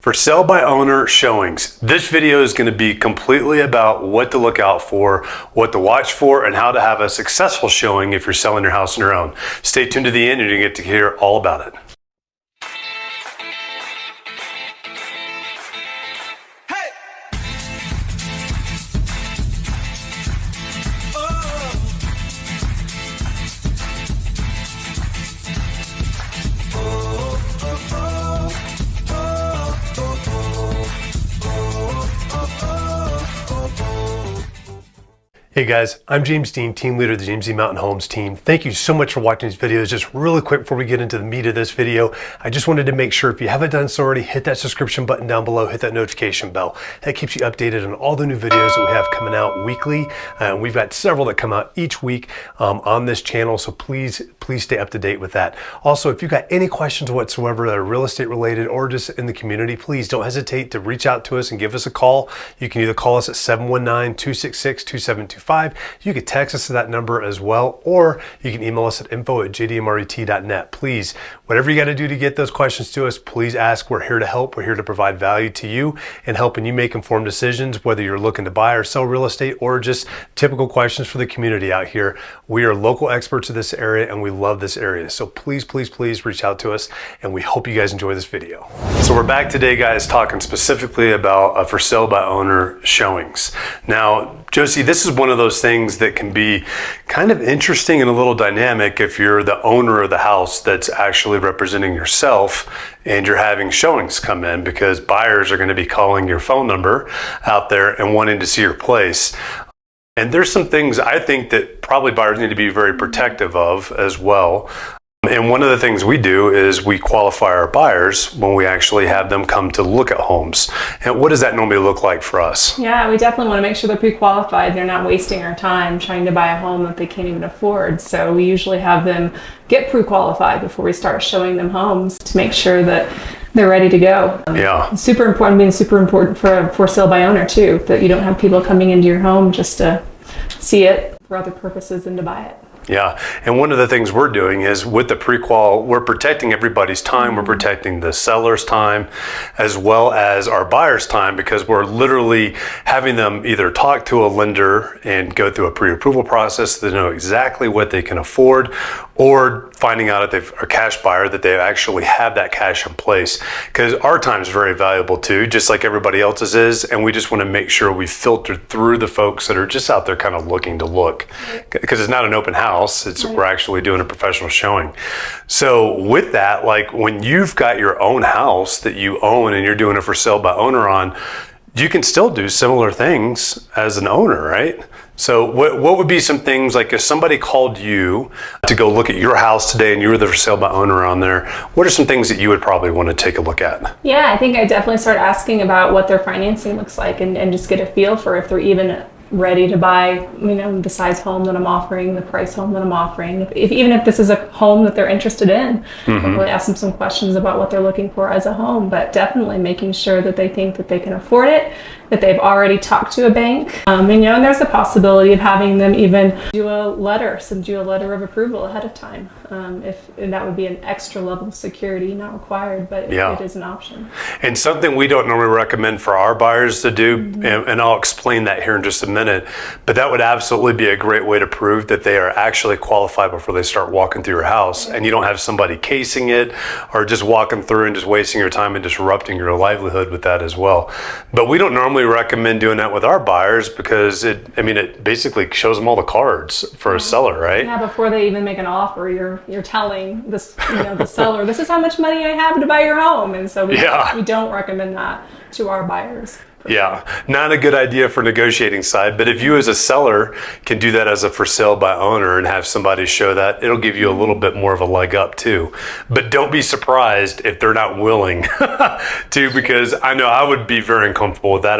For sale by owner showings, this video is going to be completely about what to look out for, what to watch for, and how to have a successful showing if you're selling your house on your own. Stay tuned to the end and you get to hear all about it. Hey guys, I'm James Dean, team leader of the James E. Mountain Homes team. Thank you so much for watching these videos. Just really quick before we get into the meat of this video, I just wanted to make sure if you haven't done so already, hit that subscription button down below, hit that notification bell. That keeps you updated on all the new videos that we have coming out weekly. We've got several that come out each week on this channel, so please stay up to date with that. Also, if you've got any questions whatsoever that are real estate related or just in the community, please don't hesitate to reach out to us and give us a call. You can either call us at 719-266-2725. You can text us to that number as well, or you can email us at info@jdmret.net. Please, whatever you got to do to get those questions to us, please ask. We're here to help. We're here to provide value to you and helping you make informed decisions, whether you're looking to buy or sell real estate or just typical questions for the community out here. We are local experts of this area and we love this area. So please reach out to us, and we hope you guys enjoy this video. So we're back today, guys, talking specifically about for sale by owner showings. Now, Josie, this is one of those things that can be kind of interesting and a little dynamic if you're the owner of the house that's actually representing yourself and you're having showings come in, because buyers are going to be calling your phone number out there and wanting to see your place. And there's some things I think that probably buyers need to be very protective of as well. And one of the things we do is we qualify our buyers when we actually have them come to look at homes. And what does that normally look like for us? Yeah, we definitely want to make sure they're pre-qualified. They're not wasting our time trying to buy a home that they can't even afford. So we usually have them get pre-qualified before we start showing them homes to make sure that they're ready to go. Yeah. It's super important for sale by owner too, that you don't have people coming into your home just to see it for other purposes than to buy it. Yeah, and one of the things we're doing is with the pre-qual, we're protecting everybody's time. We're protecting the seller's time as well as our buyer's time, because we're literally having them either talk to a lender and go through a pre-approval process to know exactly what they can afford, or finding out if they're a cash buyer that they actually have that cash in place. Because our time is very valuable too, just like everybody else's is, and we just want to make sure we filter through the folks that are just out there kind of looking to look, because it's not an open house. We're actually doing a professional showing. So with that, like when you've got your own house that you own and you're doing it for sale by owner on, you can still do similar things as an owner, right? So what would be some things, like if somebody called you to go look at your house today and you were the for sale by owner on there, what are some things that you would probably want to take a look at? Yeah, I think I definitely start asking about what their financing looks like and just get a feel for if they're even ready to buy, the size home that I'm offering, the price home that I'm offering. Even if this is a home that they're interested in, I'll really ask them some questions about what they're looking for as a home, but definitely making sure that they think that they can afford it, that they've already talked to a bank. And there's a possibility of having them even do a letter of approval ahead of time. And that would be an extra level of security, not required, but it is an option. And something we don't normally recommend for our buyers to do, and I'll explain that here in just a minute, but that would absolutely be a great way to prove that they are actually qualified before they start walking through your house, and you don't have somebody casing it or just walking through and just wasting your time and disrupting your livelihood with that as well. But we don't normally recommend doing that with our buyers, because it basically shows them all the cards for a seller, right? Yeah, before they even make an offer, you're telling this, the seller, this is how much money I have to buy your home, and so we don't recommend that to our buyers. Yeah, not a good idea for negotiating side, but if you as a seller can do that as a for sale by owner and have somebody show that, it'll give you a little bit more of a leg up too. But don't be surprised if they're not willing to, because I know I would be very uncomfortable with that.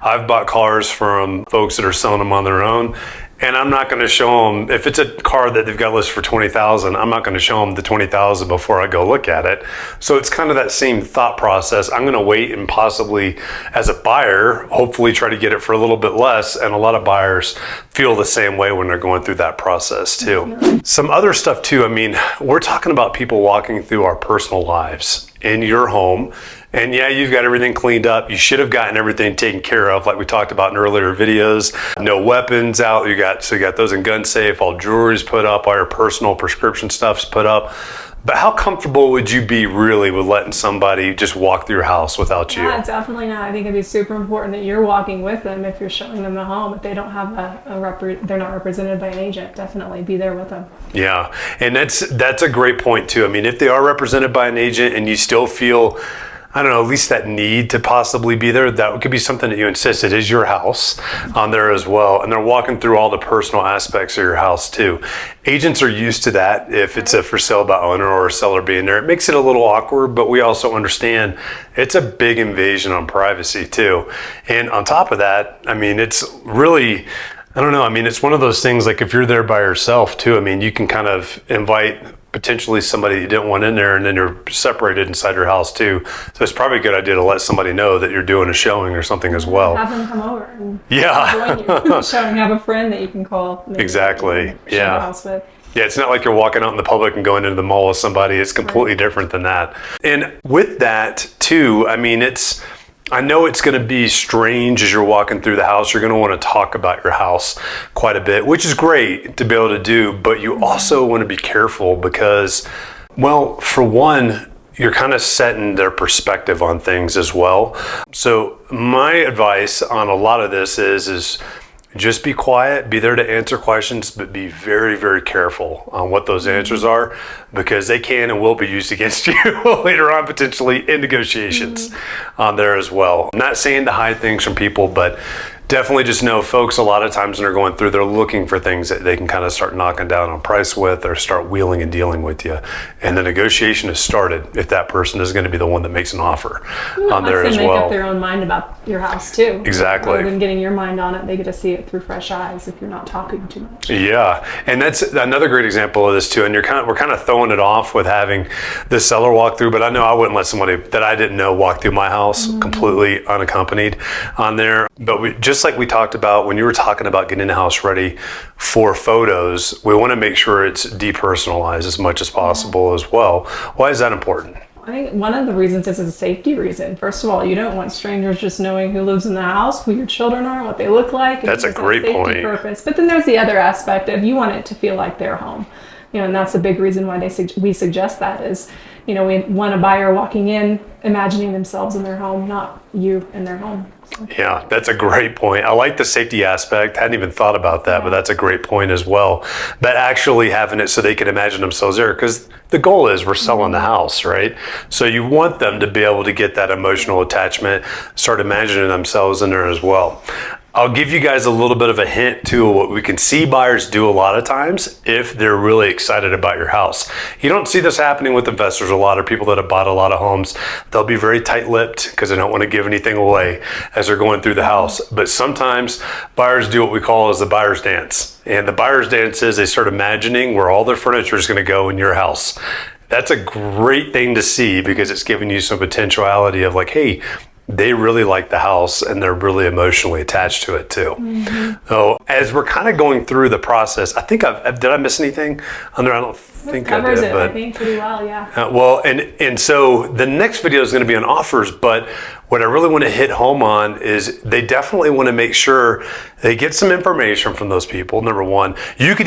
I've bought cars from folks that are selling them on their own, and I'm not going to show them, if it's a car that they've got listed for $20,000, I'm not going to show them the $20,000 before I go look at it. So it's kind of that same thought process. I'm going to wait and possibly, as a buyer, hopefully try to get it for a little bit less. And a lot of buyers feel the same way when they're going through that process too. Some other stuff too, we're talking about people walking through our personal lives in your home, And yeah, you've got everything cleaned up. You should have gotten everything taken care of, like we talked about in earlier videos. No weapons out. You got those in gun safe, all jewelry's put up, all your personal prescription stuff's put up. But how comfortable would you be really with letting somebody just walk through your house without you? Yeah, definitely not. I think it'd be super important that you're walking with them if you're showing them the home. If they don't have they're not represented by an agent, definitely be there with them. Yeah, and that's a great point too. I mean, if they are represented by an agent and you still feel, I don't know, at least that need to possibly be there, that could be something that you insist it is your house on there as well. And they're walking through all the personal aspects of your house too. Agents are used to that. If it's a for sale by owner or a seller being there, it makes it a little awkward, but we also understand it's a big invasion on privacy too. And on top of that, I mean, it's really, I don't know, I mean, it's one of those things like if you're there by yourself too, I mean, you can kind of invite potentially somebody you didn't want in there, and then you're separated inside your house too. So it's probably a good idea to let somebody know that you're doing a showing or something as well. Have them come over and yeah. join you. Showing, have a friend that you can call. Exactly. Yeah. House with. Yeah, it's not like you're walking out in the public and going into the mall with somebody. It's completely different than that. And with that too, I mean, I know it's going to be strange as you're walking through the house. You're going to want to talk about your house quite a bit, which is great to be able to do, but you also want to be careful because, well, for one, you're kind of setting their perspective on things as well. So my advice on a lot of this is just be quiet, be there to answer questions, but be very, very careful on what those answers are, because they can and will be used against you later on, potentially in negotiations on there as well. I'm not saying to hide things from people, but definitely just know folks, a lot of times when they're going through, they're looking for things that they can kind of start knocking down on price with or start wheeling and dealing with you. And the negotiation is started if that person is going to be the one that makes an offer on there as well. They make up their own mind about your house too. Exactly. Rather than getting your mind on it, they get to see it through fresh eyes if you're not talking too much. Yeah, and that's another great example of this too. And we're kind of throwing it off with having the seller walk through, but I know I wouldn't let somebody that I didn't know walk through my house completely unaccompanied on there. But just like we talked about when you were talking about getting the house ready for photos, we want to make sure it's depersonalized as much as possible as well. Why is that important? I think one of the reasons is a safety reason. First of all, you don't want strangers just knowing who lives in the house, who your children are, what they look like. That's a great point. Purpose. But then there's the other aspect of you want it to feel like their home. And that's a big reason why we suggest that is, we want a buyer walking in, imagining themselves in their home, not you in their home. Yeah, that's a great point. I like the safety aspect. I hadn't even thought about that, but that's a great point as well. But actually having it so they can imagine themselves there, because the goal is we're selling the house, right? So you want them to be able to get that emotional attachment, start imagining themselves in there as well. I'll give you guys a little bit of a hint too of what we can see buyers do a lot of times if they're really excited about your house. You don't see this happening with investors. A lot of people that have bought a lot of homes, they'll be very tight-lipped because they don't want to give anything away as they're going through the house. But sometimes buyers do what we call as the buyer's dance. And the buyer's dance is they start imagining where all their furniture is going to go in your house. That's a great thing to see because it's giving you some potentiality of like, hey, they really like the house and they're really emotionally attached to it too. So as we're kind of going through the process, I think did I miss anything on there? I don't think I did. But I think pretty well, yeah. Well, and so the next video is going to be on offers, but what I really want to hit home on is they definitely want to make sure they get some information from those people. Number one, you could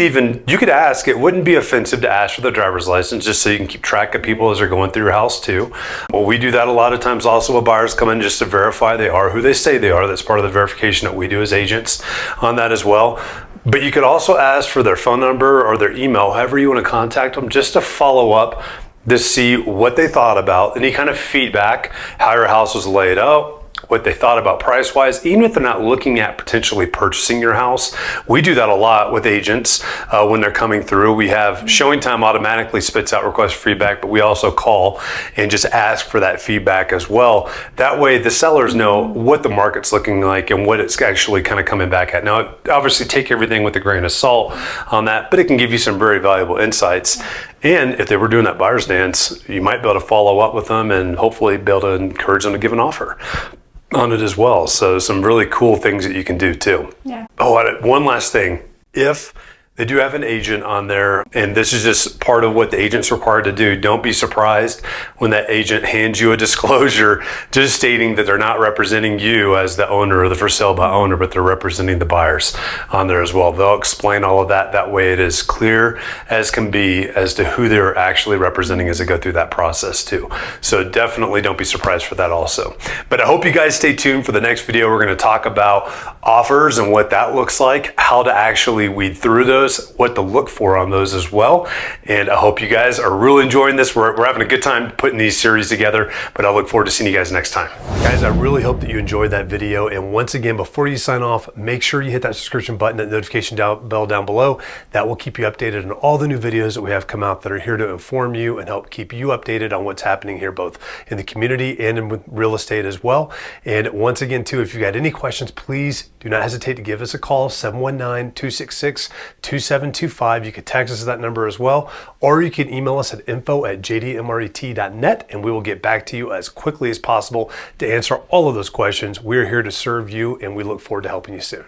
ask, it wouldn't be offensive to ask for the driver's license just so you can keep track of people as they're going through your house too. Well, we do that a lot of times also when buyers come in just to verify they are who they say they are. That's part of the verification that we do as agents on that as well. But you could also ask for their phone number or their email, however you want to contact them, just to follow up to see what they thought about, any kind of feedback, how your house was laid out, what they thought about price-wise, even if they're not looking at potentially purchasing your house. We do that a lot with agents when they're coming through. We have showing time automatically spits out requests for feedback, but we also call and just ask for that feedback as well. That way the sellers know what the market's looking like and what it's actually kind of coming back at. Now, obviously take everything with a grain of salt on that, but it can give you some very valuable insights. And if they were doing that buyer's dance, you might be able to follow up with them and hopefully be able to encourage them to give an offer on it as well. So some really cool things that you can do too. Yeah. Oh, one last thing. If They do have an agent on there, and this is just part of what the agent's required to do. Don't be surprised when that agent hands you a disclosure just stating that they're not representing you as the owner or the for sale by owner, but they're representing the buyers on there as well. They'll explain all of that. That way it is clear as can be as to who they're actually representing as they go through that process too. So definitely don't be surprised for that also. But I hope you guys stay tuned for the next video. We're going to talk about offers and what that looks like, how to actually weed through those, what to look for on those as well. And I hope you guys are really enjoying this. We're having a good time putting these series together, but I look forward to seeing you guys next time. Guys, I really hope that you enjoyed that video. And once again, before you sign off, make sure you hit that subscription button, that notification bell down below. That will keep you updated on all the new videos that we have come out that are here to inform you and help keep you updated on what's happening here, both in the community and in real estate as well. And once again too, if you got any questions, please do not hesitate to give us a call, 719-266-2725. You can text us at that number as well, or you can email us at info@jdmret.net, and we will get back to you as quickly as possible to answer all of those questions. We're here to serve you, and we look forward to helping you soon.